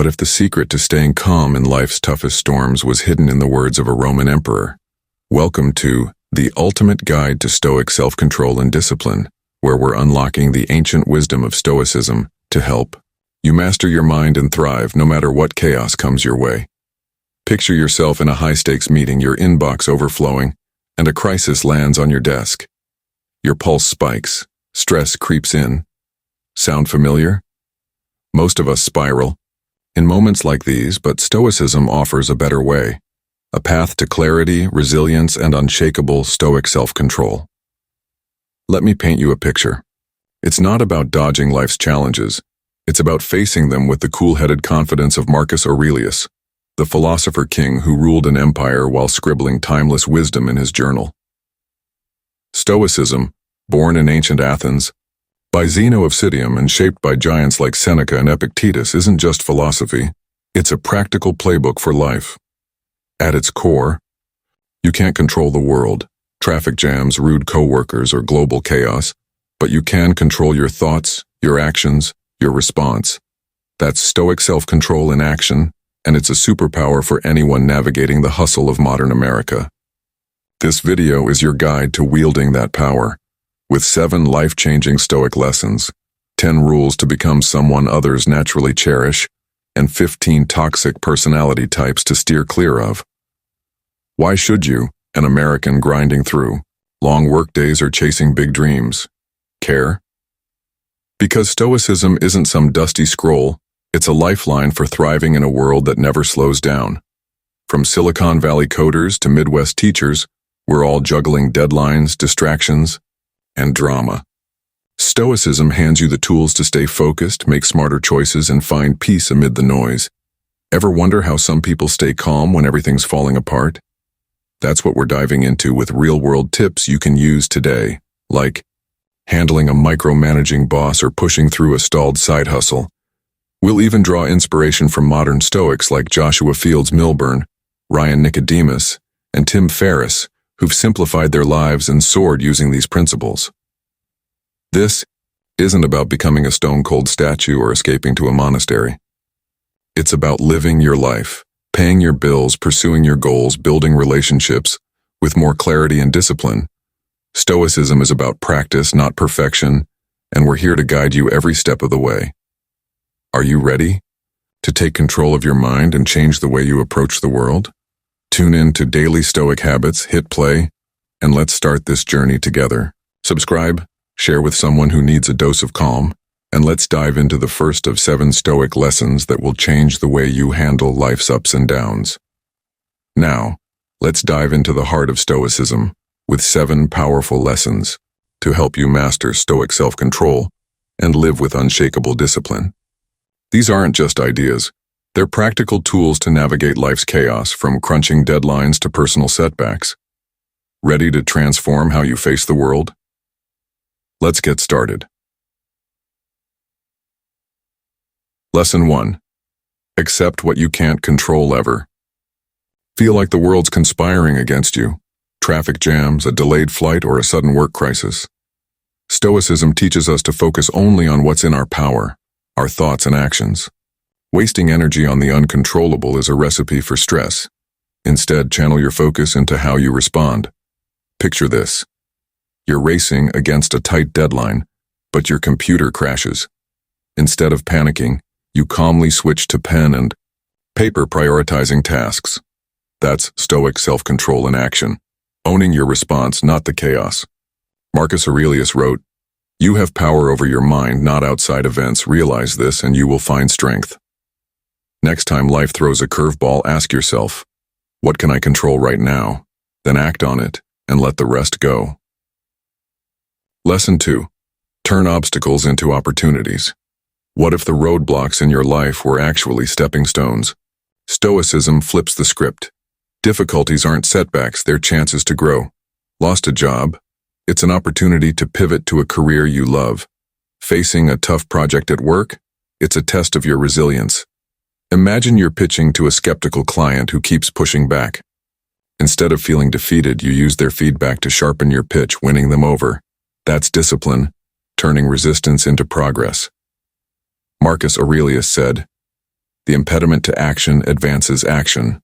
What if the secret to staying calm in life's toughest storms was hidden in the words of a Roman emperor? Welcome to The Ultimate Guide to Stoic Self-Control and Discipline, where we're unlocking the ancient wisdom of Stoicism to help you master your mind and thrive no matter what chaos comes your way. Picture yourself in a high-stakes meeting, your inbox overflowing, and a crisis lands on your desk. Your pulse spikes, stress creeps in. Sound familiar? Most of us spiral in moments like these, but Stoicism offers a better way, a path to clarity, resilience, and unshakable Stoic self-control. Let me paint you a picture. It's not about dodging life's challenges. It's about facing them with the cool-headed confidence of Marcus Aurelius, the philosopher king who ruled an empire while scribbling timeless wisdom in his journal. Stoicism, born in ancient Athens, by Zeno of Citium and shaped by giants like Seneca and Epictetus, isn't just philosophy, it's a practical playbook for life. At its core, you can't control the world, traffic jams, rude coworkers, or global chaos, but you can control your thoughts, your actions, your response. That's Stoic self-control in action, and it's a superpower for anyone navigating the hustle of modern America. This video is your guide to wielding that power, with 7 life-changing Stoic lessons, 10 rules to become someone others naturally cherish, and 15 toxic personality types to steer clear of. Why should you, an American grinding through long workdays or chasing big dreams, care? Because Stoicism isn't some dusty scroll, it's a lifeline for thriving in a world that never slows down. From Silicon Valley coders to Midwest teachers, we're all juggling deadlines, distractions, and drama. Stoicism hands you the tools to stay focused, make smarter choices, and find peace amid the noise. Ever wonder how some people stay calm when everything's falling apart? That's what we're diving into with real-world tips you can use today, like handling a micromanaging boss or pushing through a stalled side hustle. We'll even draw inspiration from modern Stoics like Joshua Fields Milburn, Ryan Nicodemus, and Tim Ferriss, who've simplified their lives and soared using these principles. This isn't about becoming a stone-cold statue or escaping to a monastery. It's about living your life, paying your bills, pursuing your goals, building relationships with more clarity and discipline. Stoicism is about practice, not perfection, and we're here to guide you every step of the way. Are you ready to take control of your mind and change the way you approach the world? Tune in to Daily Stoic Habits, hit play, and let's start this journey together. Subscribe, share with someone who needs a dose of calm, and let's dive into the first of 7 Stoic lessons that will change the way you handle life's ups and downs. Now, let's dive into the heart of Stoicism with 7 powerful lessons to help you master Stoic self-control and live with unshakable discipline. These aren't just ideas. They're practical tools to navigate life's chaos, from crunching deadlines to personal setbacks. Ready to transform how you face the world? Let's get started. Lesson 1. Accept what you can't control ever. Feel like the world's conspiring against you. Traffic jams, a delayed flight, or a sudden work crisis. Stoicism teaches us to focus only on what's in our power, our thoughts and actions. Wasting energy on the uncontrollable is a recipe for stress. Instead, channel your focus into how you respond. Picture this. You're racing against a tight deadline, but your computer crashes. Instead of panicking, you calmly switch to pen and paper, prioritizing tasks. That's Stoic self-control in action, owning your response, not the chaos. Marcus Aurelius wrote, "You have power over your mind, not outside events. Realize this and you will find strength." Next time life throws a curveball, ask yourself, what can I control right now? Then act on it and let the rest go. Lesson 2. Turn obstacles into opportunities. What if the roadblocks in your life were actually stepping stones? Stoicism flips the script. Difficulties aren't setbacks, they're chances to grow. Lost a job? It's an opportunity to pivot to a career you love. Facing a tough project at work? It's a test of your resilience. Imagine you're pitching to a skeptical client who keeps pushing back. Instead of feeling defeated, you use their feedback to sharpen your pitch, winning them over. That's discipline, turning resistance into progress. Marcus Aurelius said, The impediment to action advances action.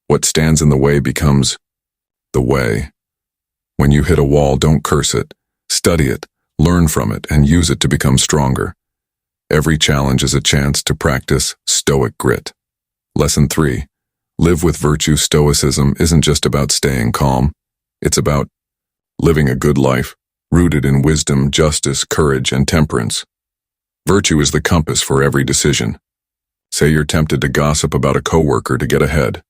What stands in the way becomes the way. When you hit a wall, don't curse it. Study it, learn from it, and use it to become stronger. Every challenge is a chance to practice stoic grit. Lesson 3. Live with virtue. Stoicism isn't just about staying calm. It's about living a good life, rooted in wisdom, justice, courage, and temperance. Virtue is the compass for every decision. Say you're tempted to gossip about a coworker to get ahead.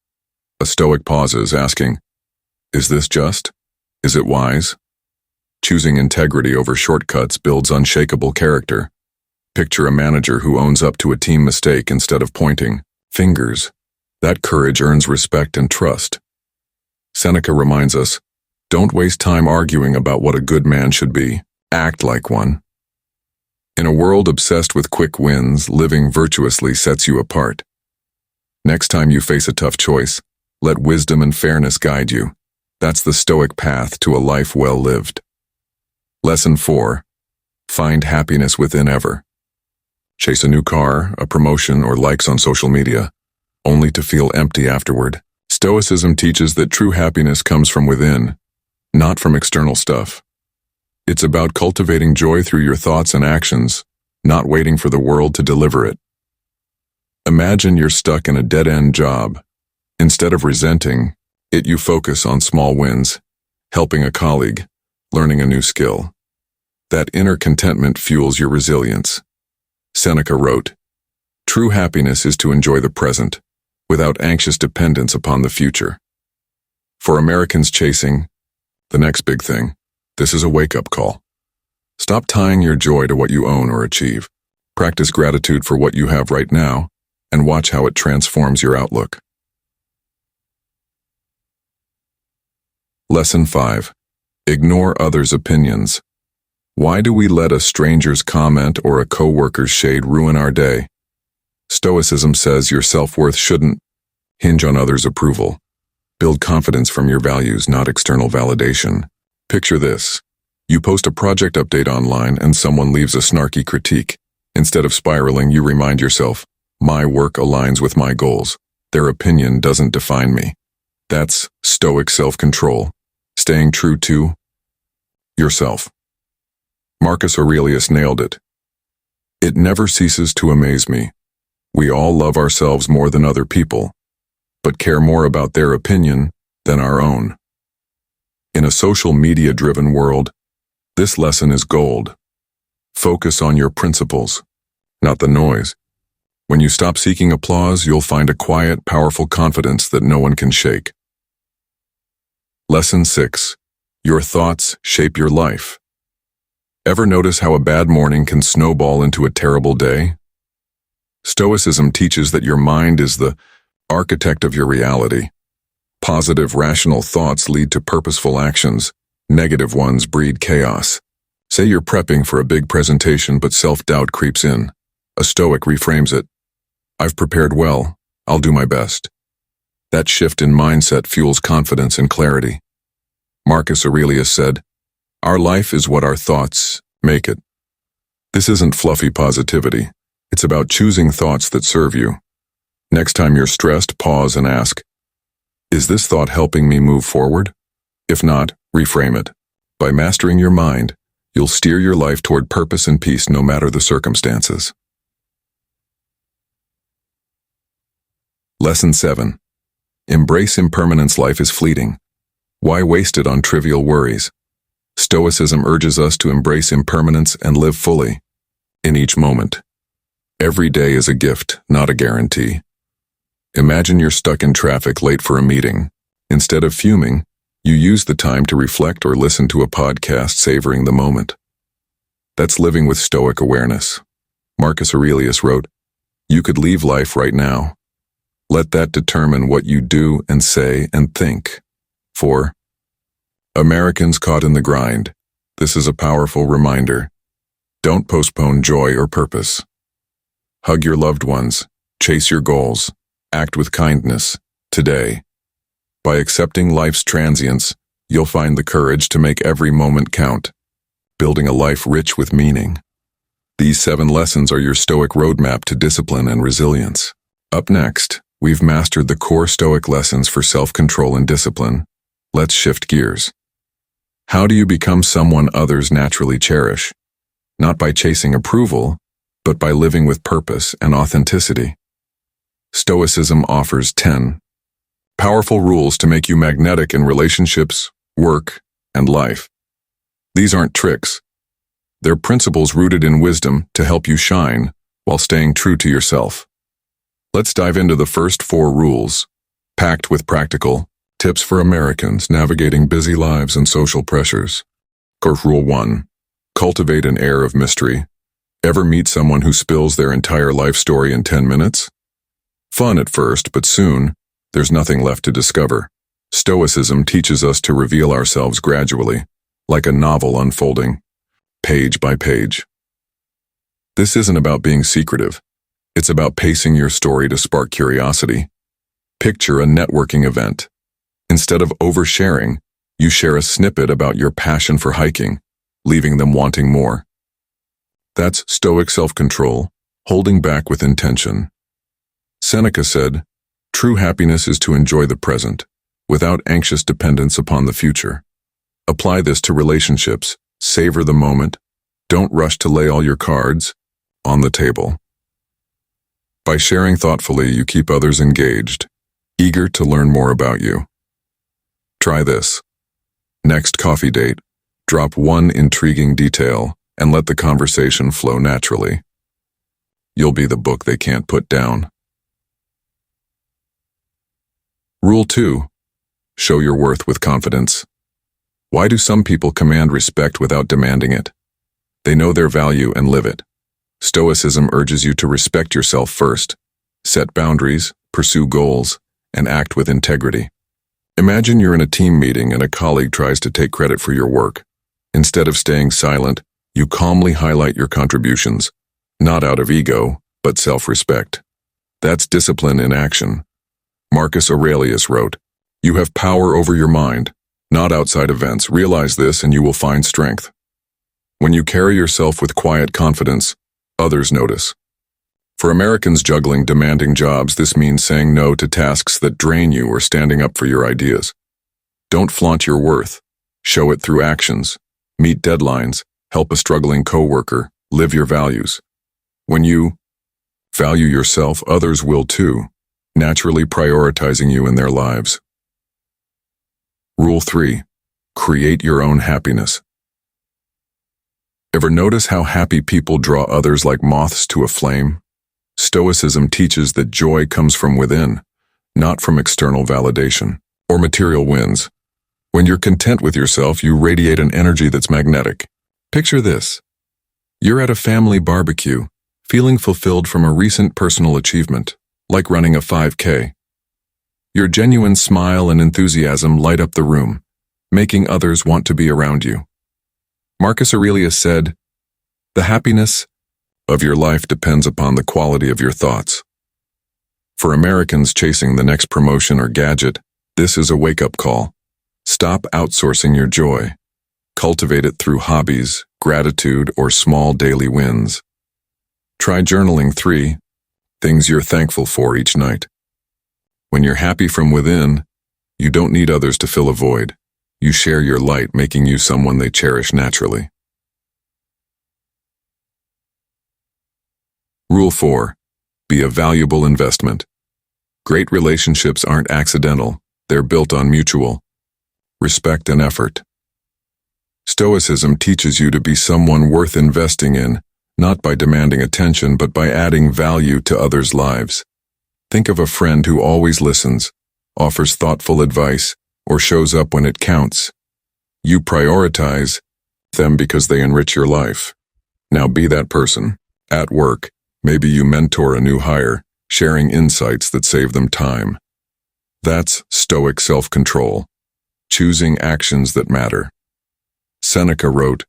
A Stoic pauses, asking, is this just? Is it wise? Choosing integrity over shortcuts builds unshakable character. Picture a manager who owns up to a team mistake instead of pointing fingers. That courage earns respect and trust. Seneca reminds us, don't waste time arguing about what a good man should be. Act like one. In a world obsessed with quick wins, living virtuously sets you apart. Next time you face a tough choice, let wisdom and fairness guide you. That's the Stoic path to a life well lived. Lesson 4. Find happiness within ever. Chase a new car, a promotion, or likes on social media, only to feel empty afterward. Stoicism teaches that true happiness comes from within, not from external stuff. It's about cultivating joy through your thoughts and actions, not waiting for the world to deliver it. Imagine you're stuck in a dead-end job. Instead of resenting it, you focus on small wins, helping a colleague, learning a new skill. That inner contentment fuels your resilience. Seneca wrote, true happiness is to enjoy the present, without anxious dependence upon the future. For Americans chasing the next big thing, this is a wake-up call. Stop tying your joy to what you own or achieve. Practice gratitude for what you have right now, and watch how it transforms your outlook. Lesson 5. Ignore others' opinions. Why do we let a stranger's comment or a coworker's shade ruin our day? Stoicism says your self-worth shouldn't hinge on others' approval. Build confidence from your values, not external validation. Picture this. You post a project update online and someone leaves a snarky critique. Instead of spiraling, you remind yourself, my work aligns with my goals. Their opinion doesn't define me. That's Stoic self-control. Staying true to yourself. Marcus Aurelius nailed it. It never ceases to amaze me. We all love ourselves more than other people, but care more about their opinion than our own. In a social media-driven world, this lesson is gold. Focus on your principles, not the noise. When you stop seeking applause, you'll find a quiet, powerful confidence that no one can shake. Lesson 6. Your thoughts shape your life. Ever notice how a bad morning can snowball into a terrible day? Stoicism teaches that your mind is the architect of your reality. Positive, rational thoughts lead to purposeful actions. Negative ones breed chaos. Say you're prepping for a big presentation, but self-doubt creeps in. A Stoic reframes it. I've prepared well. I'll do my best. That shift in mindset fuels confidence and clarity. Marcus Aurelius said, our life is what our thoughts make it. This isn't fluffy positivity. It's about choosing thoughts that serve you. Next time you're stressed, pause and ask, is this thought helping me move forward? If not, reframe it. By mastering your mind, you'll steer your life toward purpose and peace no matter the circumstances. Lesson 7. Embrace impermanence. Life is fleeting. Why waste it on trivial worries? Stoicism urges us to embrace impermanence and live fully, in each moment. Every day is a gift, not a guarantee. Imagine you're stuck in traffic late for a meeting. Instead of fuming, you use the time to reflect or listen to a podcast, savoring the moment. That's living with Stoic awareness. Marcus Aurelius wrote, you could leave life right now. Let that determine what you do and say and think. For Americans caught in the grind, this is a powerful reminder. Don't postpone joy or purpose. Hug your loved ones, chase your goals, act with kindness, today. By accepting life's transience, you'll find the courage to make every moment count, building a life rich with meaning. These 7 lessons are your Stoic roadmap to discipline and resilience. Up next, we've mastered the core Stoic lessons for self-control and discipline. Let's shift gears. How do you become someone others naturally cherish? Not by chasing approval, but by living with purpose and authenticity. Stoicism offers 10 powerful rules to make you magnetic in relationships, work, and life. These aren't tricks. They're principles rooted in wisdom to help you shine while staying true to yourself. Let's dive into the first 4 rules, packed with practical tips for Americans navigating busy lives and social pressures. Rule 1. Cultivate an air of mystery. Ever meet someone who spills their entire life story in 10 minutes? Fun at first, but soon, there's nothing left to discover. Stoicism teaches us to reveal ourselves gradually, like a novel unfolding, page by page. This isn't about being secretive. It's about pacing your story to spark curiosity. Picture a networking event. Instead of oversharing, you share a snippet about your passion for hiking, leaving them wanting more. That's Stoic self-control, holding back with intention. Seneca said, "True happiness is to enjoy the present, without anxious dependence upon the future." Apply this to relationships. Savor the moment. Don't rush to lay all your cards on the table. By sharing thoughtfully, you keep others engaged, eager to learn more about you. Try this. Next coffee date, drop one intriguing detail and let the conversation flow naturally. You'll be the book they can't put down. Rule 2. Show your worth with confidence. Why do some people command respect without demanding it? They know their value and live it. Stoicism urges you to respect yourself first, set boundaries, pursue goals, and act with integrity. Imagine you're in a team meeting and a colleague tries to take credit for your work. Instead of staying silent, you calmly highlight your contributions, not out of ego, but self-respect. That's discipline in action. Marcus Aurelius wrote, "You have power over your mind, not outside events. Realize this and you will find strength." When you carry yourself with quiet confidence, others notice. For Americans juggling demanding jobs, this means saying no to tasks that drain you or standing up for your ideas. Don't flaunt your worth. Show it through actions. Meet deadlines. Help a struggling coworker. Live your values. When you value yourself, others will too, naturally prioritizing you in their lives. Rule 3. Create your own happiness. Ever notice how happy people draw others like moths to a flame? Stoicism teaches that joy comes from within, not from external validation or material wins. When you're content with yourself, you radiate an energy that's magnetic. Picture this. You're at a family barbecue, feeling fulfilled from a recent personal achievement, like running a 5K. Your genuine smile and enthusiasm light up the room, making others want to be around you. Marcus Aurelius said, "The happiness of your life depends upon the quality of your thoughts." For Americans chasing the next promotion or gadget, this is a wake-up call. Stop outsourcing your joy. Cultivate it through hobbies, gratitude, or small daily wins. Try journaling 3 things you're thankful for each night. When you're happy from within, you don't need others to fill a void. You share your light, making you someone they cherish naturally. Rule 4. Be a valuable investment. Great relationships aren't accidental. They're built on mutual respect and effort. Stoicism teaches you to be someone worth investing in, not by demanding attention, but by adding value to others' lives. Think of a friend who always listens, offers thoughtful advice, or shows up when it counts. You prioritize them because they enrich your life. Now be that person. At work, maybe you mentor a new hire, sharing insights that save them time. That's Stoic self-control, choosing actions that matter. Seneca wrote,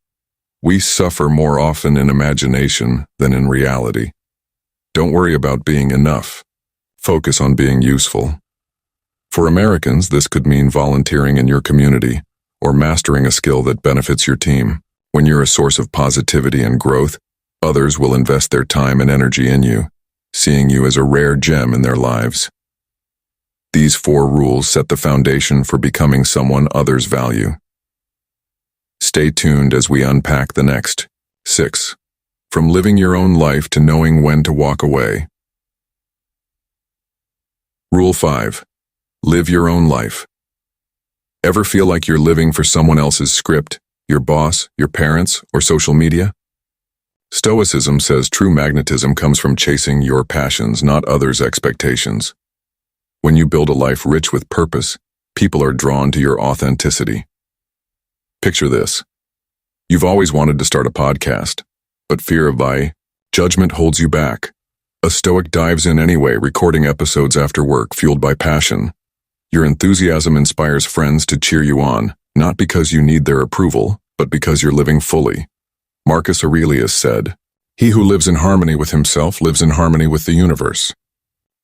"We suffer more often in imagination than in reality." Don't worry about being enough. Focus on being useful. For Americans, this could mean volunteering in your community or mastering a skill that benefits your team. When you're a source of positivity and growth, others will invest their time and energy in you, seeing you as a rare gem in their lives. These 4 rules set the foundation for becoming someone others value. Stay tuned as we unpack the next 6. From living your own life to knowing when to walk away. Rule 5. Live your own life. Ever feel like you're living for someone else's script, your boss, your parents, or social media? Stoicism says true magnetism comes from chasing your passions, not others' expectations. When you build a life rich with purpose, people are drawn to your authenticity. Picture this. You've always wanted to start a podcast, but fear of judgment holds you back. A Stoic dives in anyway, recording episodes after work, fueled by passion. Your enthusiasm inspires friends to cheer you on, not because you need their approval, but because you're living fully. Marcus Aurelius said, "He who lives in harmony with himself lives in harmony with the universe."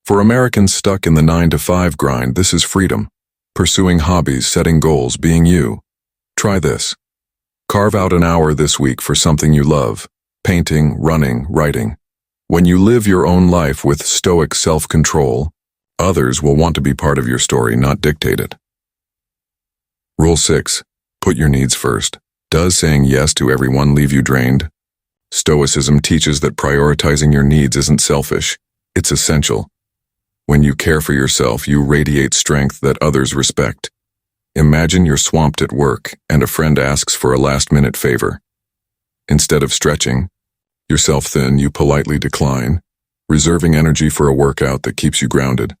For Americans stuck in the 9-to-5 grind, this is freedom. Pursuing hobbies, setting goals, being you. Try this. Carve out an hour this week for something you love. Painting, running, writing. When you live your own life with Stoic self-control, others will want to be part of your story, not dictate it. Rule 6. Put your needs first. Does saying yes to everyone leave you drained? Stoicism teaches that prioritizing your needs isn't selfish, it's essential. When you care for yourself, you radiate strength that others respect. Imagine you're swamped at work and a friend asks for a last-minute favor. Instead of stretching yourself thin, you politely decline, reserving energy for a workout that keeps you grounded.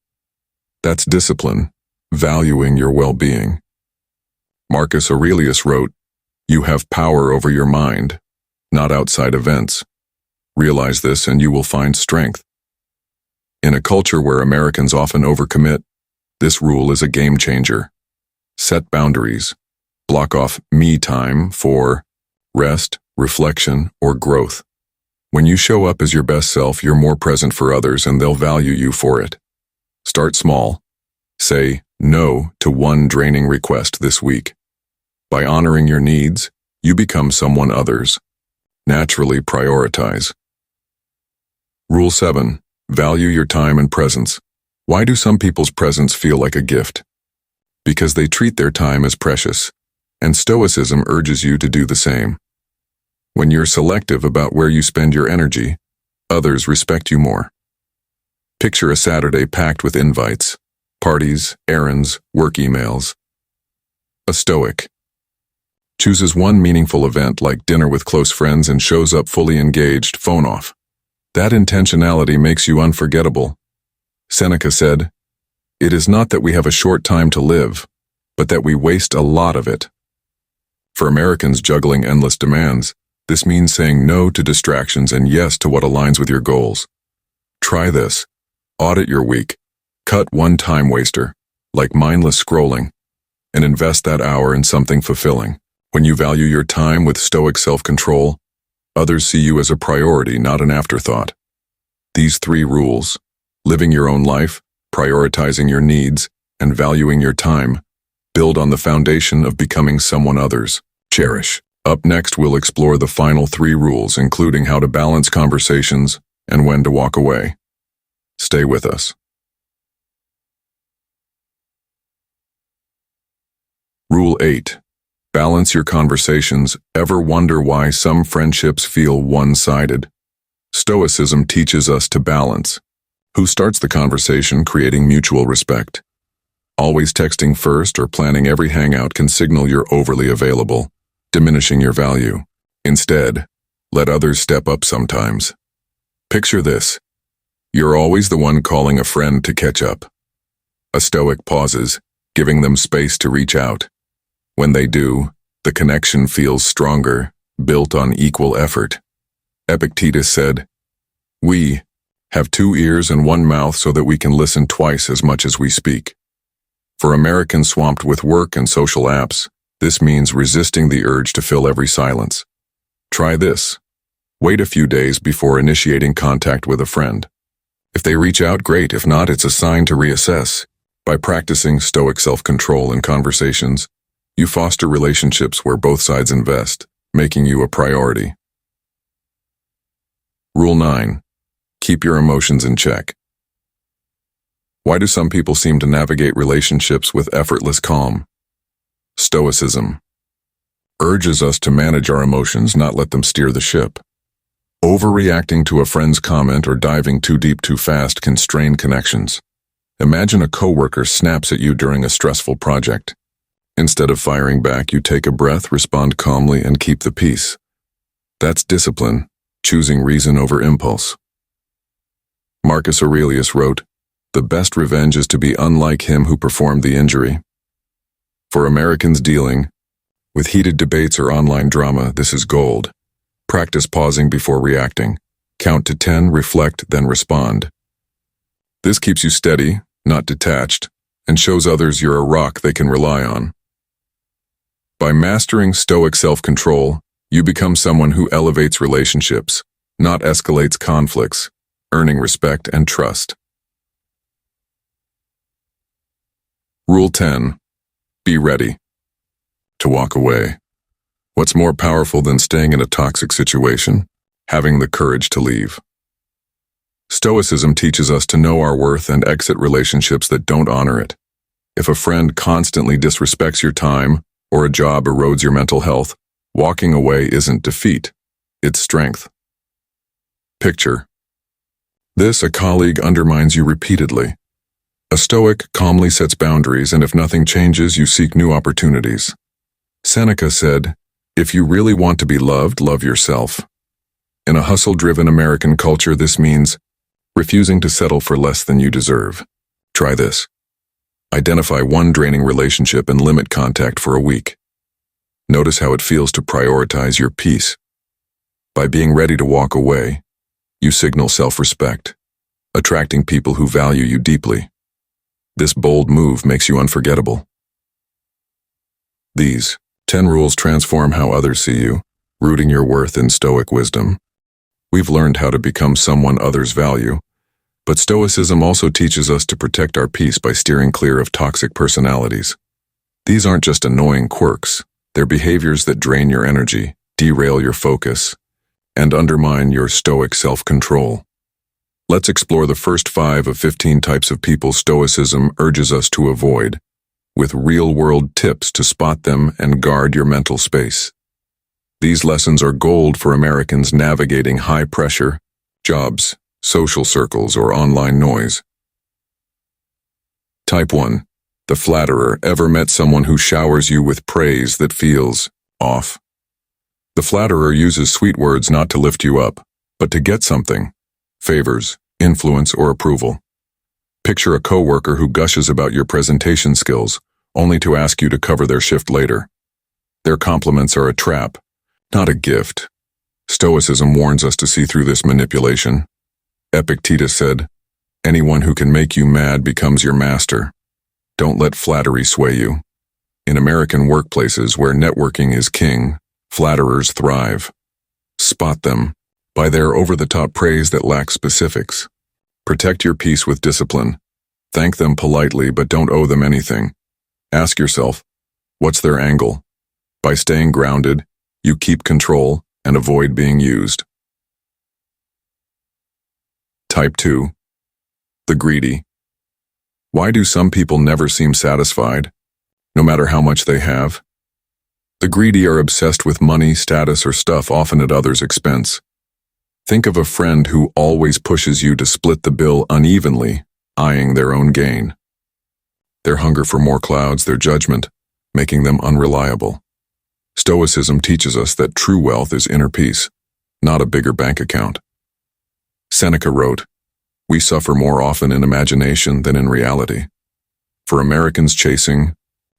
That's discipline, valuing your well-being. Marcus Aurelius wrote, "You have power over your mind, not outside events. Realize this and you will find strength." In a culture where Americans often overcommit, this rule is a game changer. Set boundaries. Block off me time for rest, reflection, or growth. When you show up as your best self, you're more present for others and they'll value you for it. Start small. Say no to one draining request this week. By honoring your needs, you become someone others naturally prioritize. Rule 7. Value your time and presence. Why do some people's presence feel like a gift? Because they treat their time as precious, and Stoicism urges you to do the same. When you're selective about where you spend your energy, others respect you more. Picture a Saturday packed with invites, parties, errands, work emails. A Stoic chooses one meaningful event like dinner with close friends and shows up fully engaged, phone off. That intentionality makes you unforgettable. Seneca said, "It is not that we have a short time to live, but that we waste a lot of it." For Americans juggling endless demands, this means saying no to distractions and yes to what aligns with your goals. Try this. Audit your week. Cut one time waster, like mindless scrolling, and invest that hour in something fulfilling. When you value your time with Stoic self-control, others see you as a priority, not an afterthought. These 3 rules, living your own life, prioritizing your needs, and valuing your time, build on the foundation of becoming someone others cherish. Up next, we'll explore the final 3 rules, including how to balance conversations and when to walk away. Stay with us. Rule 8. Balance your conversations. Ever wonder why some friendships feel one-sided? Stoicism teaches us to balance. Who starts the conversation, creating mutual respect? Always texting first or planning every hangout can signal you're overly available, diminishing your value. Instead, let others step up sometimes. Picture this. You're always the one calling a friend to catch up. A Stoic pauses, giving them space to reach out. When they do, the connection feels stronger, built on equal effort. Epictetus said, "We have 2 ears and 1 mouth so that we can listen twice as much as we speak." For Americans swamped with work and social apps, this means resisting the urge to fill every silence. Try this. Wait a few days before initiating contact with a friend. If they reach out, great. If not, it's a sign to reassess. By practicing Stoic self-control in conversations, you foster relationships where both sides invest, making you a priority. Rule 9. Keep your emotions in check. Why do some people seem to navigate relationships with effortless calm? Stoicism urges us to manage our emotions, not let them steer the ship. Overreacting to a friend's comment or diving too deep too fast can strain connections. Imagine a coworker snaps at you during a stressful project. Instead of firing back, you take a breath, respond calmly, and keep the peace. That's discipline, choosing reason over impulse. Marcus Aurelius wrote, "The best revenge is to be unlike him who performed the injury." For Americans dealing with heated debates or online drama, this is gold. Practice pausing before reacting. Count to 10, reflect, then respond. This keeps you steady, not detached, and shows others you're a rock they can rely on. By mastering Stoic self-control, you become someone who elevates relationships, not escalates conflicts, earning respect and trust. Rule 10. Be ready to walk away. What's more powerful than staying in a toxic situation? Having the courage to leave. Stoicism teaches us to know our worth and exit relationships that don't honor it. If a friend constantly disrespects your time or a job erodes your mental health, walking away isn't defeat, it's strength. Picture this: a colleague undermines you repeatedly. A Stoic calmly sets boundaries, and if nothing changes, you seek new opportunities. Seneca said, "If you really want to be loved, love yourself." In a hustle-driven American culture, this means refusing to settle for less than you deserve. Try this. Identify one draining relationship and limit contact for a week. Notice how it feels to prioritize your peace. By being ready to walk away, you signal self-respect, attracting people who value you deeply. This bold move makes you unforgettable. These 10 rules transform how others see you, rooting your worth in Stoic wisdom. We've learned how to become someone others value, but Stoicism also teaches us to protect our peace by steering clear of toxic personalities. These aren't just annoying quirks, they're behaviors that drain your energy, derail your focus, and undermine your Stoic self-control. Let's explore the first 5 of 15 types of people Stoicism urges us to avoid, with real-world tips to spot them and guard your mental space. These lessons are gold for Americans navigating high-pressure jobs, social circles, or online noise. Type 1. The flatterer. Ever met someone who showers you with praise that feels off? The flatterer uses sweet words not to lift you up, but to get something: favors, influence, or approval. Picture a coworker who gushes about your presentation skills, only to ask you to cover their shift later. Their compliments are a trap, not a gift. Stoicism warns us to see through this manipulation. Epictetus said, "Anyone who can make you mad becomes your master." Don't let flattery sway you. In American workplaces where networking is king, flatterers thrive. Spot them by their over-the-top praise that lacks specifics. Protect your peace with discipline. Thank them politely, but don't owe them anything. Ask yourself, what's their angle? By staying grounded, you keep control and avoid being used. Type 2. The greedy. Why do some people never seem satisfied, no matter how much they have? The greedy are obsessed with money, status, or stuff, often at others' expense. Think of a friend who always pushes you to split the bill unevenly, eyeing their own gain. Their hunger for more clouds their judgment, making them unreliable. Stoicism teaches us that true wealth is inner peace, not a bigger bank account. Seneca wrote, "We suffer more often in imagination than in reality." For Americans chasing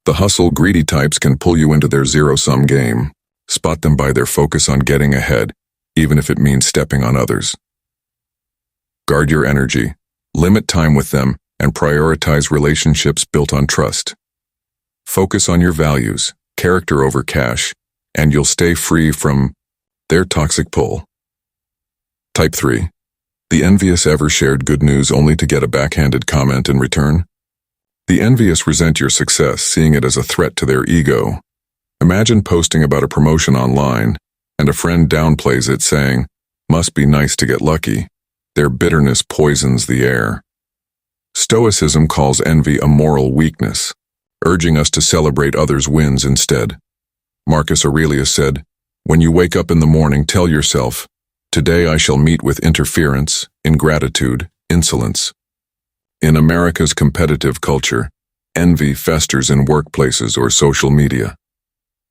the hustle, greedy types can pull you into their zero-sum game. Spot them by their focus on getting ahead, even if it means stepping on others. Guard your energy, limit time with them, and prioritize relationships built on trust. Focus on your values, character over cash, and you'll stay free from their toxic pull. Type 3. The envious. Ever shared good news only to get a backhanded comment in return? The envious resent your success, seeing it as a threat to their ego. Imagine posting about a promotion online, and a friend downplays it, saying, "Must be nice to get lucky." Their bitterness poisons the air. Stoicism calls envy a moral weakness, urging us to celebrate others' wins instead. Marcus Aurelius said, "When you wake up in the morning, tell yourself, 'Today I shall meet with interference, ingratitude, insolence.'" In America's competitive culture, envy festers in workplaces or social media.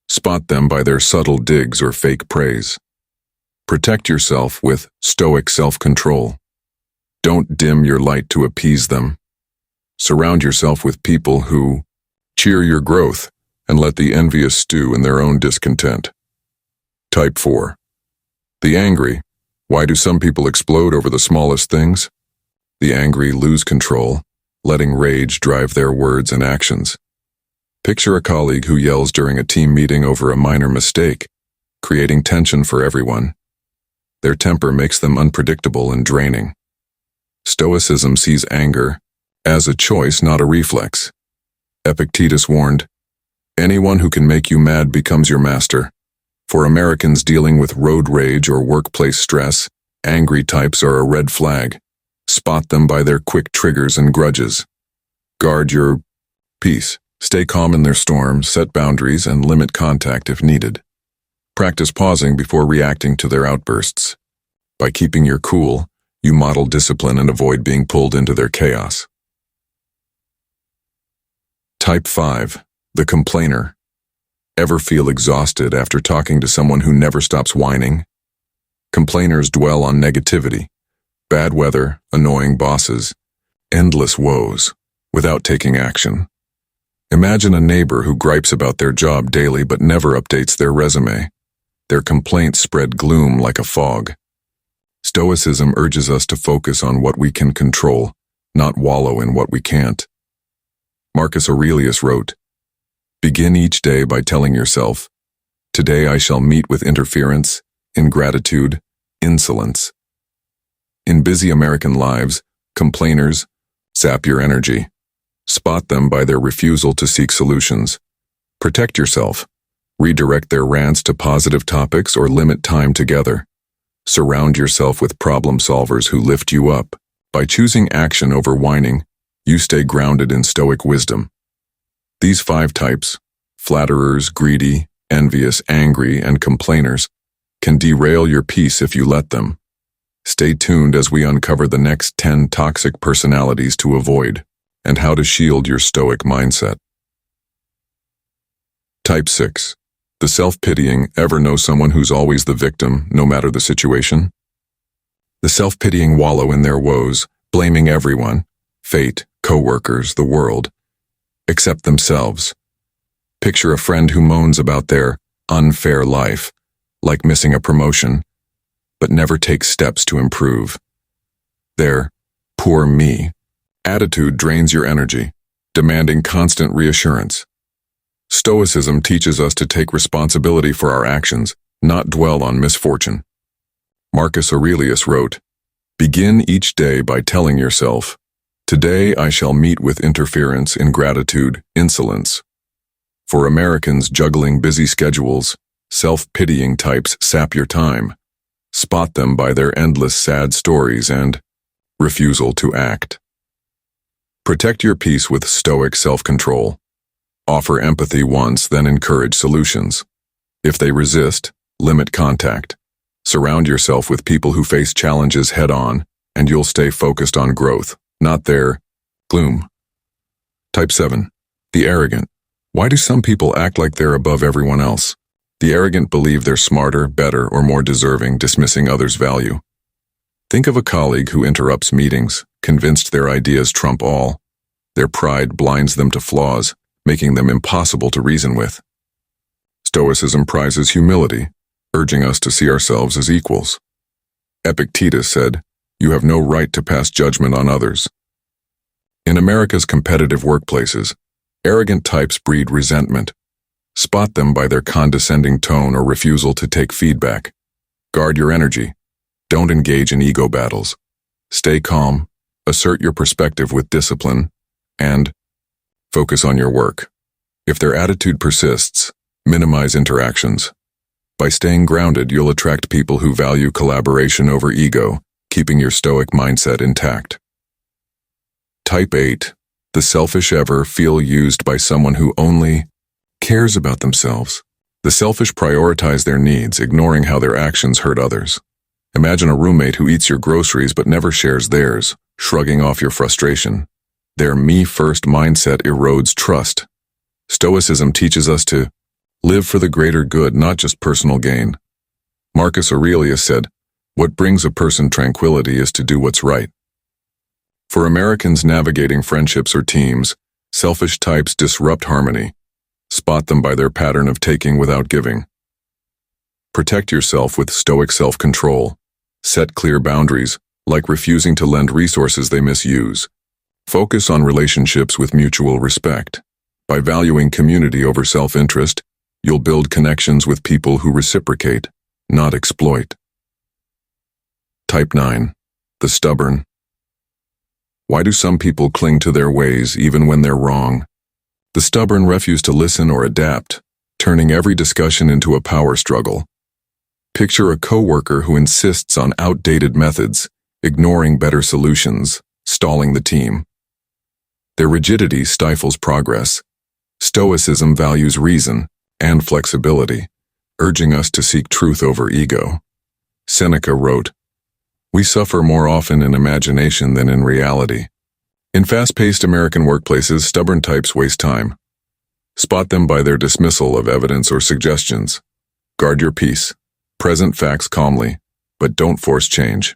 Spot them by their subtle digs or fake praise. Protect yourself with Stoic self-control. Don't dim your light to appease them. Surround yourself with people who cheer your growth and let the envious stew in their own discontent. Type 4. The angry. Why do some people explode over the smallest things? The angry lose control, letting rage drive their words and actions. Picture a colleague who yells during a team meeting over a minor mistake, creating tension for everyone. Their temper makes them unpredictable and draining. Stoicism sees anger as a choice, not a reflex. Epictetus warned, "Anyone who can make you mad becomes your master." For Americans dealing with road rage or workplace stress, angry types are a red flag. Spot them by their quick triggers and grudges. Guard your peace. Stay calm in their storms, set boundaries, and limit contact if needed. Practice pausing before reacting to their outbursts. By keeping your cool, you model discipline and avoid being pulled into their chaos. Type 5. The complainer. Ever feel exhausted after talking to someone who never stops whining? Complainers dwell on negativity, bad weather, annoying bosses, endless woes, without taking action. Imagine a neighbor who gripes about their job daily but never updates their resume. Their complaints spread gloom like a fog. Stoicism urges us to focus on what we can control, not wallow in what we can't. Marcus Aurelius wrote, "Begin each day by telling yourself, 'Today I shall meet with interference, ingratitude, insolence.'" In busy American lives, complainers sap your energy. Spot them by their refusal to seek solutions. Protect yourself. Redirect their rants to positive topics or limit time together. Surround yourself with problem solvers who lift you up. By choosing action over whining, you stay grounded in Stoic wisdom. These 5 types, flatterers, greedy, envious, angry, and complainers, can derail your peace if you let them. Stay tuned as we uncover the next 10 toxic personalities to avoid and how to shield your Stoic mindset. Type 6. The self-pitying. Ever know someone who's always the victim, no matter the situation? The self-pitying wallow in their woes, blaming everyone, fate, co-workers, the world, except themselves. Picture a friend who moans about their unfair life, like missing a promotion, but never takes steps to improve. Their "poor me" attitude drains your energy, demanding constant reassurance. Stoicism teaches us to take responsibility for our actions, not dwell on misfortune. Marcus Aurelius wrote, "Begin each day by telling yourself, 'Today I shall meet with interference, ingratitude, insolence.'" For Americans juggling busy schedules, self-pitying types sap your time. Spot them by their endless sad stories and refusal to act. Protect your peace with Stoic self-control. Offer empathy once, then encourage solutions. If they resist, limit contact. Surround yourself with people who face challenges head-on, and you'll stay focused on growth, not their gloom. Type 7. The arrogant. Why do some people act like they're above everyone else? The arrogant believe they're smarter, better, or more deserving, dismissing others' value. Think of a colleague who interrupts meetings, convinced their ideas trump all. Their pride blinds them to flaws, making them impossible to reason with. Stoicism prizes humility, urging us to see ourselves as equals. Epictetus said, "You have no right to pass judgment on others." In America's competitive workplaces, arrogant types breed resentment. Spot them by their condescending tone or refusal to take feedback. Guard your energy. Don't engage in ego battles. Stay calm, assert your perspective with discipline, and focus on your work. If their attitude persists, minimize interactions. By staying grounded, you'll attract people who value collaboration over ego keeping your stoic mindset intact. Type 8. The selfish ever feel used by someone who only cares about themselves. The selfish prioritize their needs, ignoring how their actions hurt others. Imagine a roommate who eats your groceries but never shares theirs, shrugging off your frustration. Their me-first mindset erodes trust. Stoicism teaches us to live for the greater good, not just personal gain. Marcus Aurelius said, "What brings a person tranquility is to do what's right." For Americans navigating friendships or teams, selfish types disrupt harmony. Spot them by their pattern of taking without giving. Protect yourself with stoic self-control. Set clear boundaries, like refusing to lend resources they misuse. Focus on relationships with mutual respect. By valuing community over self-interest, you'll build connections with people who reciprocate, not exploit. Type 9. The stubborn. Why do some people cling to their ways even when they're wrong? The stubborn refuse to listen or adapt, turning every discussion into a power struggle. Picture a coworker who insists on outdated methods, ignoring better solutions, stalling the team. Their rigidity stifles progress. Stoicism values reason and flexibility, urging us to seek truth over ego. Seneca wrote, "We suffer more often in imagination than in reality." In fast-paced American workplaces, stubborn types waste time. Spot them by their dismissal of evidence or suggestions. Guard your peace. Present facts calmly, but don't force change.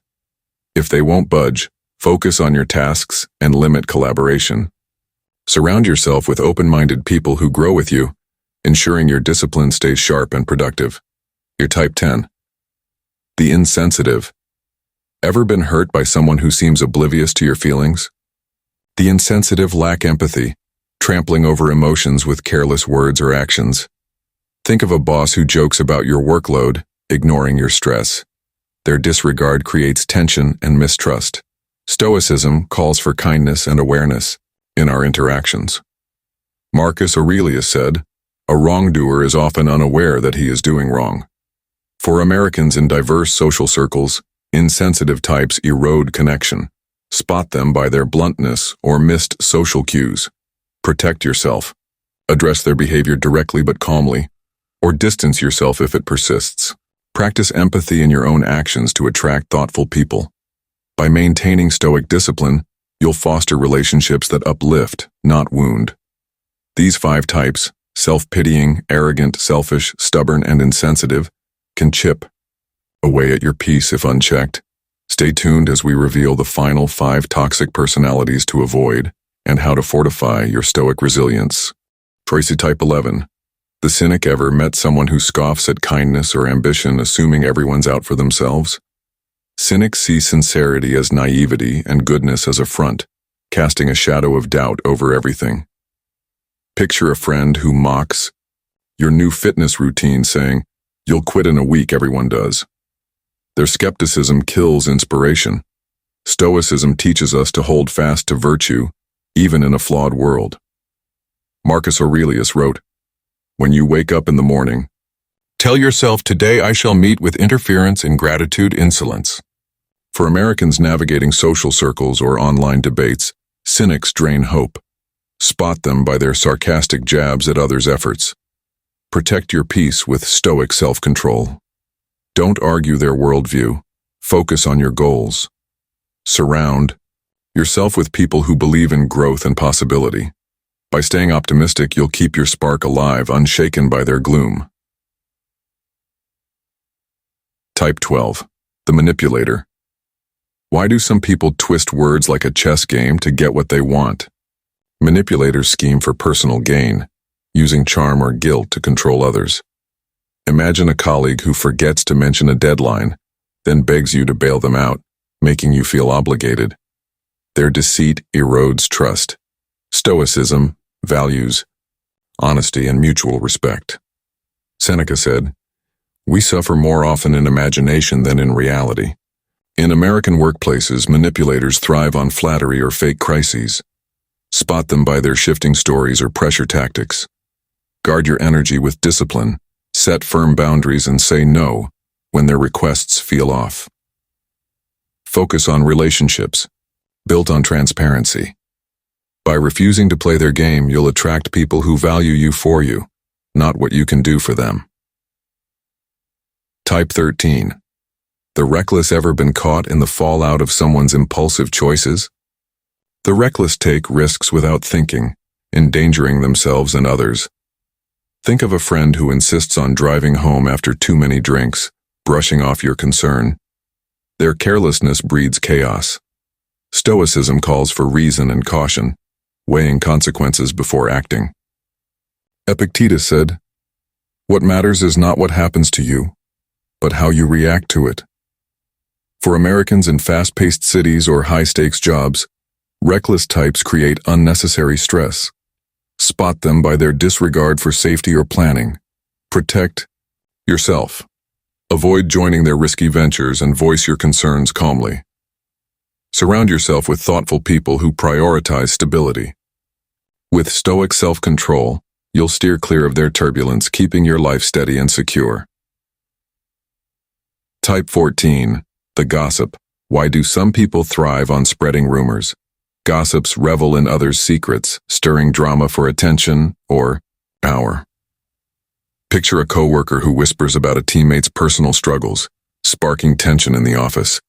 If they won't budge, focus on your tasks and limit collaboration. Surround yourself with open-minded people who grow with you, ensuring your discipline stays sharp and productive. Your type 10. The insensitive. Ever been hurt by someone who seems oblivious to your feelings? The insensitive lack empathy, trampling over emotions with careless words or actions. Think of a boss who jokes about your workload, ignoring your stress. Their disregard creates tension and mistrust. Stoicism calls for kindness and awareness in our interactions. Marcus Aurelius said, "A wrongdoer is often unaware that he is doing wrong." For Americans in diverse social circles, insensitive types erode connection. Spot them by their bluntness or missed social cues. Protect yourself. Address their behavior directly but calmly, or distance yourself if it persists. Practice empathy in your own actions to attract thoughtful people. By maintaining stoic discipline, you'll foster relationships that uplift, not wound. These 5 types, self-pitying, arrogant, selfish, stubborn, and insensitive, can chip away at your peace if unchecked. Stay tuned as we reveal the final 5 toxic personalities to avoid and how to fortify your stoic resilience. Tracy type 11. The cynic ever met someone who scoffs at kindness or ambition, assuming everyone's out for themselves? Cynics see sincerity as naivety and goodness as a front, casting a shadow of doubt over everything. Picture a friend who mocks your new fitness routine, saying, "You'll quit in a week, everyone does." Their skepticism kills inspiration. Stoicism teaches us to hold fast to virtue, even in a flawed world. Marcus Aurelius wrote, "When you wake up in the morning, tell yourself, 'Today I shall meet with interference, ingratitude, insolence.'" For Americans navigating social circles or online debates, cynics drain hope. Spot them by their sarcastic jabs at others' efforts. Protect your peace with stoic self-control. Don't argue their worldview. Focus on your goals. Surround yourself with people who believe in growth and possibility. By staying optimistic, you'll keep your spark alive, unshaken by their gloom. Type 12. The manipulator. Why do some people twist words like a chess game to get what they want? Manipulators scheme for personal gain, using charm or guilt to control others. Imagine a colleague who forgets to mention a deadline, then begs you to bail them out, making you feel obligated. Their deceit erodes trust. Stoicism values honesty and mutual respect. Seneca said, "We suffer more often in imagination than in reality." In American workplaces, manipulators thrive on flattery or fake crises. Spot them by their shifting stories or pressure tactics. Guard your energy with discipline. Set firm boundaries and say no when their requests feel off. Focus on relationships, built on transparency. By refusing to play their game, you'll attract people who value you for you, not what you can do for them. Type 13. The reckless ever been caught in the fallout of someone's impulsive choices? The reckless take risks without thinking, endangering themselves and others. Think of a friend who insists on driving home after too many drinks, brushing off your concern. Their carelessness breeds chaos. Stoicism calls for reason and caution, weighing consequences before acting. Epictetus said, "What matters is not what happens to you, but how you react to it." For Americans in fast-paced cities or high-stakes jobs, reckless types create unnecessary stress. Spot them by their disregard for safety or planning. Protect yourself. Avoid joining their risky ventures and voice your concerns calmly. Surround yourself with thoughtful people who prioritize stability. With Stoic self-control, you'll steer clear of their turbulence, keeping your life steady and secure. Type 14. The gossip. Why do some people thrive on spreading rumors? Gossips revel in others' secrets, stirring drama for attention or power. Picture a coworker who whispers about a teammate's personal struggles, sparking tension in the office.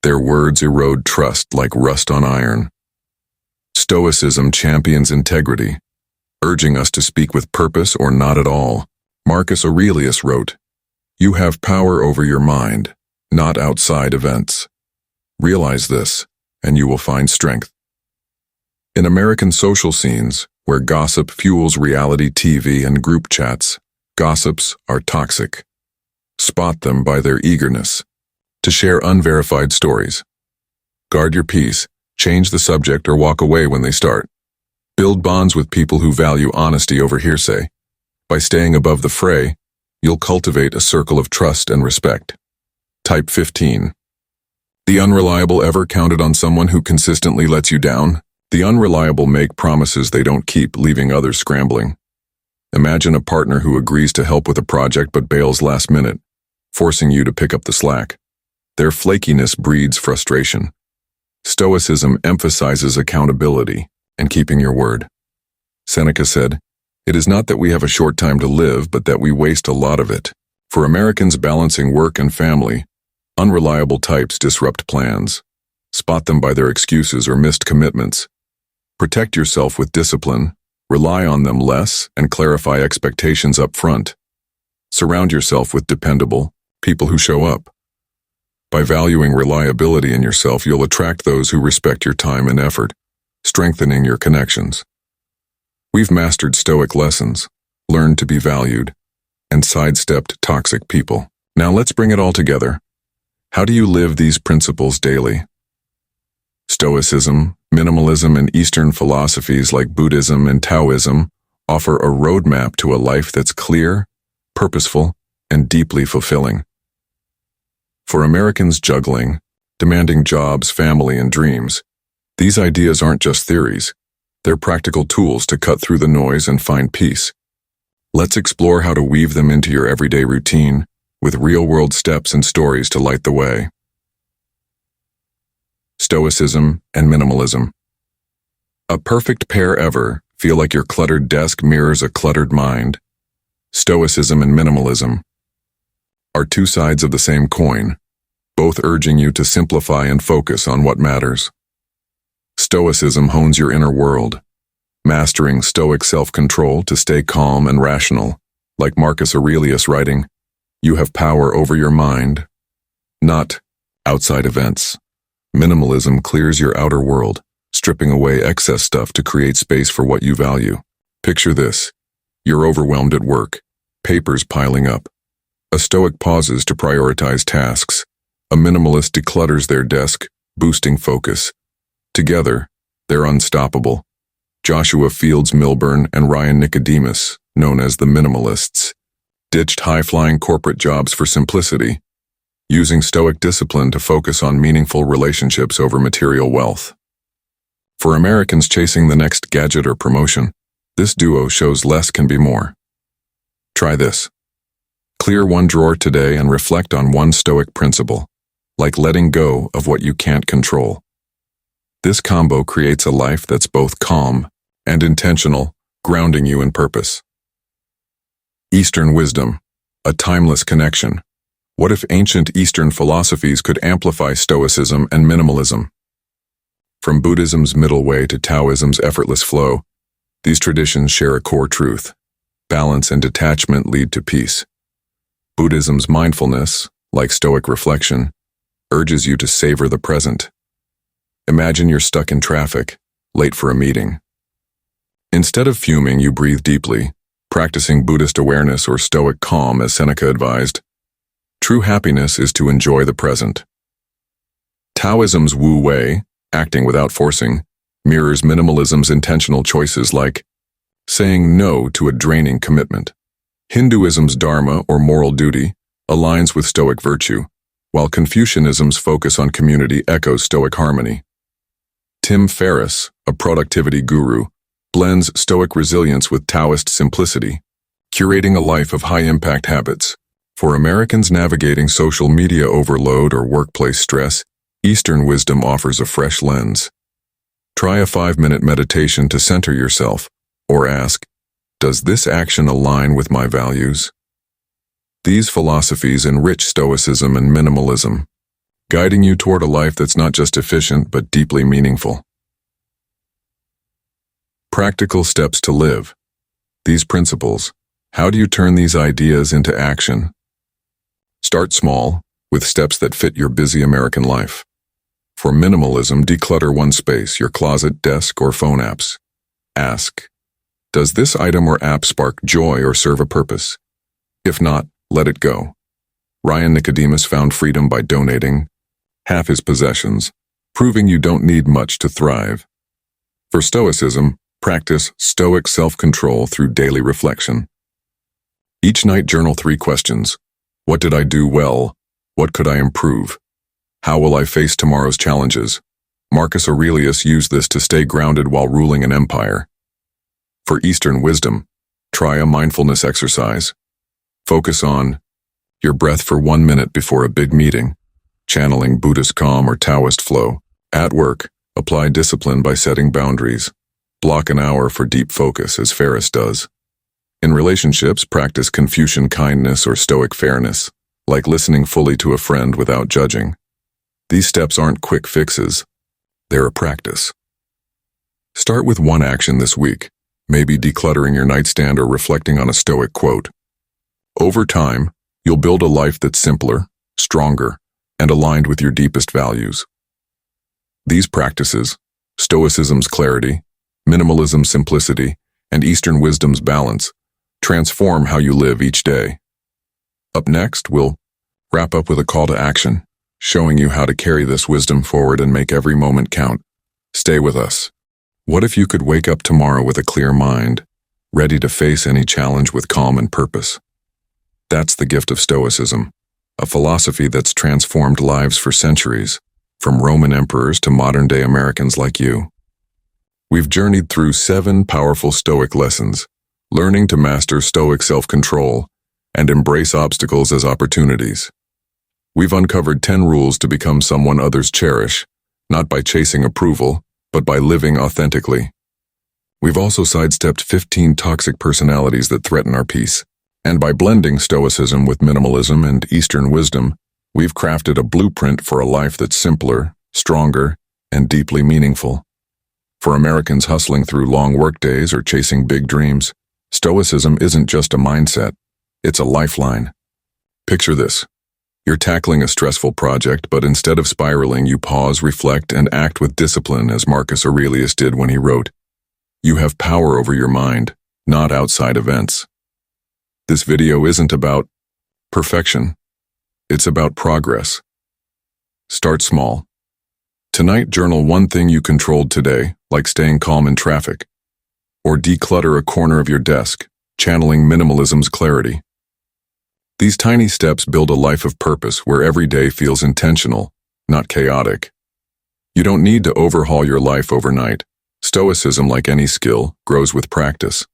Their words erode trust like rust on iron. Stoicism champions integrity, urging us to speak with purpose or not at all. Marcus Aurelius wrote, "You have power over your mind, not outside events. Realize this, and you will find strength." In American social scenes, where gossip fuels reality TV and group chats, gossips are toxic. Spot them by their eagerness to share unverified stories. Guard your peace, change the subject, or walk away when they start. Build bonds with people who value honesty over hearsay. By staying above the fray, you'll cultivate a circle of trust and respect. Type 15. The unreliable ever counted on someone who consistently lets you down? The unreliable make promises they don't keep, leaving others scrambling. Imagine a partner who agrees to help with a project but bails last minute, forcing you to pick up the slack. Their flakiness breeds frustration. Stoicism emphasizes accountability and keeping your word. Seneca said, "It is not that we have a short time to live, but that we waste a lot of it." For Americans balancing work and family, unreliable types disrupt plans. Spot them by their excuses or missed commitments. Protect yourself with discipline, rely on them less, and clarify expectations up front. Surround yourself with dependable people who show up. By valuing reliability in yourself, you'll attract those who respect your time and effort, strengthening your connections. We've mastered Stoic lessons, learned to be valued, and sidestepped toxic people. Now let's bring it all together. How do you live these principles daily? Stoicism, minimalism, and Eastern philosophies like Buddhism and Taoism offer a roadmap to a life that's clear, purposeful, and deeply fulfilling. For Americans juggling, demanding jobs, family, and dreams, these ideas aren't just theories. They're practical tools to cut through the noise and find peace. Let's explore how to weave them into your everyday routine, with real-world steps and stories to light the way. Stoicism and minimalism. A perfect pair ever. Feel like your cluttered desk mirrors a cluttered mind. Stoicism and minimalism are two sides of the same coin, both urging you to simplify and focus on what matters. Stoicism hones your inner world, mastering Stoic self-control to stay calm and rational. Like Marcus Aurelius writing, "You have power over your mind, not outside events." Minimalism clears your outer world, stripping away excess stuff to create space for what you value. Picture this. You're overwhelmed at work, papers piling up. A Stoic pauses to prioritize tasks. A minimalist declutters their desk, boosting focus. Together, they're unstoppable. Joshua Fields Milburn and Ryan Nicodemus, known as the minimalists, ditched high-flying corporate jobs for simplicity, using Stoic discipline to focus on meaningful relationships over material wealth. For Americans chasing the next gadget or promotion, this duo shows less can be more. Try this. Clear one drawer today and reflect on one Stoic principle. like letting go of what you can't control. This combo creates a life that's both calm and intentional, grounding you in purpose. Eastern wisdom, a timeless connection. What if ancient Eastern philosophies could amplify Stoicism and minimalism? From Buddhism's middle way to Taoism's effortless flow, these traditions share a core truth. Balance and detachment lead to peace. Buddhism's mindfulness, like Stoic reflection, urges you to savor the present. Imagine you're stuck in traffic, late for a meeting. Instead of fuming, you breathe deeply, practicing Buddhist awareness or Stoic calm as Seneca advised. True happiness is to enjoy the present. Taoism's Wu Wei, acting without forcing, mirrors minimalism's intentional choices like saying no to a draining commitment. Hinduism's Dharma or moral duty aligns with Stoic virtue, while Confucianism's focus on community echoes Stoic harmony. Tim Ferriss, a productivity guru, blends Stoic resilience with Taoist simplicity, curating a life of high-impact habits. For Americans navigating social media overload or workplace stress, Eastern wisdom offers a fresh lens. Try a 5-minute meditation to center yourself, or ask, does this action align with my values? These philosophies enrich Stoicism and minimalism, guiding you toward a life that's not just efficient but deeply meaningful. Practical steps to live. These principles, how do you turn these ideas into action? Start small, with steps that fit your busy American life. For minimalism, declutter one space, your closet, desk, or phone apps. Ask, does this item or app spark joy or serve a purpose? If not, let it go. Ryan Nicodemus found freedom by donating half his possessions, proving you don't need much to thrive. For Stoicism, practice Stoic self-control through daily reflection. Each night journal 3 questions. What did I do well? What could I improve? How will I face tomorrow's challenges? Marcus Aurelius used this to stay grounded while ruling an empire. For Eastern wisdom, try a mindfulness exercise. Focus on your breath for 1 minute before a big meeting, channeling Buddhist calm or Taoist flow. At work, apply discipline by setting boundaries. Block an hour for deep focus, as Ferriss does. In relationships, practice Confucian kindness or Stoic fairness, like listening fully to a friend without judging. These steps aren't quick fixes. They're a practice. Start with one action this week, maybe decluttering your nightstand or reflecting on a Stoic quote. Over time, you'll build a life that's simpler, stronger, and aligned with your deepest values. These practices, Stoicism's clarity, minimalism's simplicity, and Eastern wisdom's balance, transform how you live each day. Up next, we'll wrap up with a call to action, showing you how to carry this wisdom forward and make every moment count. Stay with us. What if you could wake up tomorrow with a clear mind, ready to face any challenge with calm and purpose? That's the gift of Stoicism, a philosophy that's transformed lives for centuries, from Roman emperors to modern-day Americans like you. We've journeyed through 7 powerful Stoic lessons, learning to master Stoic self-control and embrace obstacles as opportunities. We've uncovered 10 rules to become someone others cherish, not by chasing approval, but by living authentically. We've also sidestepped 15 toxic personalities that threaten our peace. And by blending Stoicism with minimalism and Eastern wisdom, we've crafted a blueprint for a life that's simpler, stronger, and deeply meaningful. For Americans hustling through long workdays or chasing big dreams, Stoicism isn't just a mindset, it's a lifeline. Picture this. You're tackling a stressful project, but instead of spiraling, you pause, reflect, and act with discipline, as Marcus Aurelius did when he wrote, "You have power over your mind, not outside events." This video isn't about perfection. It's about progress. Start small. Tonight, journal one thing you controlled today, like staying calm in traffic. Or declutter a corner of your desk, channeling minimalism's clarity. These tiny steps build a life of purpose where every day feels intentional, not chaotic. You don't need to overhaul your life overnight. Stoicism, like any skill, grows with practice.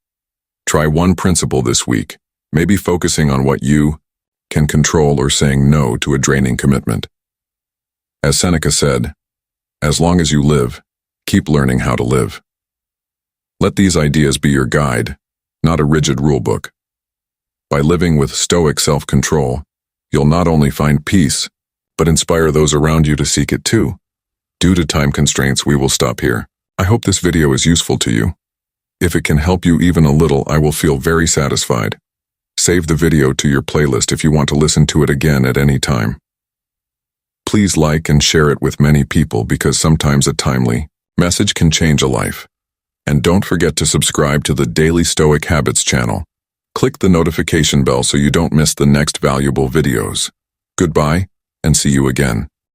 Try one principle this week, maybe focusing on what you can control or saying no to a draining commitment. As Seneca said, as long as you live, keep learning how to live. Let these ideas be your guide, not a rigid rulebook. By living with Stoic self-control, you'll not only find peace, but inspire those around you to seek it too. Due to time constraints, we will stop here. I hope this video is useful to you. If it can help you even a little, I will feel very satisfied. Save the video to your playlist if you want to listen to it again at any time. Please like and share it with many people because sometimes a timely message can change a life. And don't forget to subscribe to the Daily Stoic Habits channel. Click the notification bell so you don't miss the next valuable videos. Goodbye, and see you again.